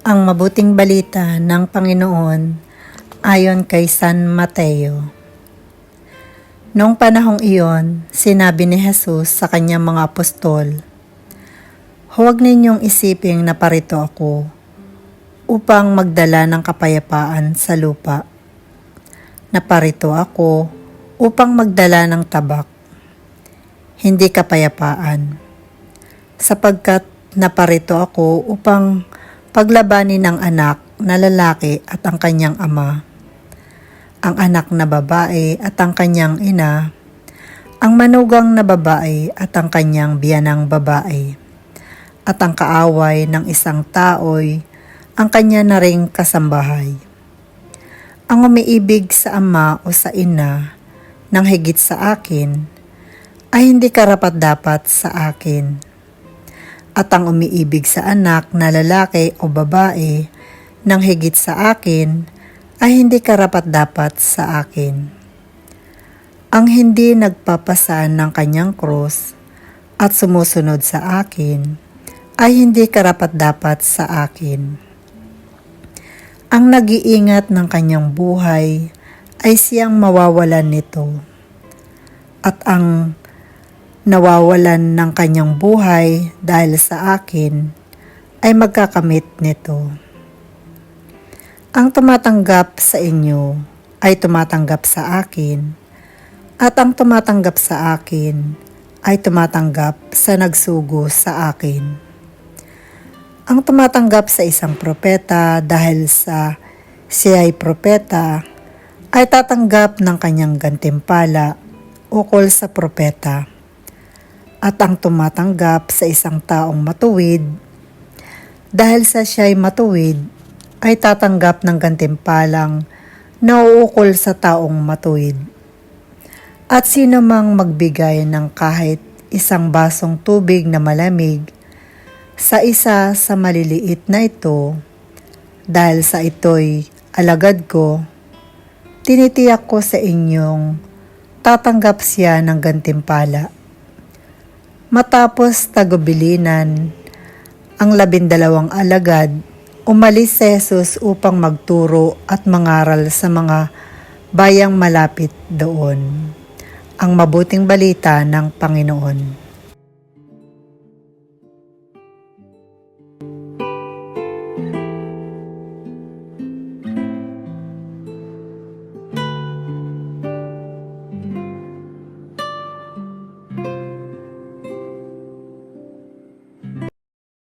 Ang mabuting balita ng Panginoon ayon kay San Mateo. Noong panahong iyon, sinabi ni Jesus sa kanyang mga apostol, "Huwag ninyong isiping naparito ako upang magdala ng kapayapaan sa lupa. Naparito ako upang magdala ng tabak, hindi kapayapaan. Sapagkat naparito ako upang paglabanin ng anak na lalaki at ang kanyang ama, ang anak na babae at ang kanyang ina, ang manugang na babae at ang kanyang biyanang babae, at ang kaaway ng isang tao'y ang kanya na ring kasambahay. Ang umiibig sa ama o sa ina ng higit sa akin ay hindi karapat-dapat sa akin. At ang umiibig sa anak na lalaki o babae ng higit sa akin ay hindi karapat-dapat sa akin. Ang hindi nagpapasan ng kanyang krus at sumusunod sa akin ay hindi karapat-dapat sa akin. Ang nag-iingat ng kanyang buhay ay siyang mawawalan nito, at ang nawawalan ng kanyang buhay dahil sa akin ay magkakamit nito. Ang tumatanggap sa inyo ay tumatanggap sa akin, at ang tumatanggap sa akin ay tumatanggap sa nagsugo sa akin. Ang tumatanggap sa isang propeta dahil sa siya ay propeta ay tatanggap ng kanyang gantimpala ukol sa propeta. At ang tumatanggap sa isang taong matuwid, dahil sa siya'y matuwid, ay tatanggap ng gantimpalang nauukol sa taong matuwid. At sino mang magbigay ng kahit isang basong tubig na malamig sa isa sa maliliit na ito, dahil sa ito'y alagad ko, tinitiyak ko sa inyong tatanggap siya ng gantimpala." Matapos tagubilinan ang 12 alagad, umalis si Jesus upang magturo at mangaral sa mga bayang malapit doon. Ang mabuting balita ng Panginoon.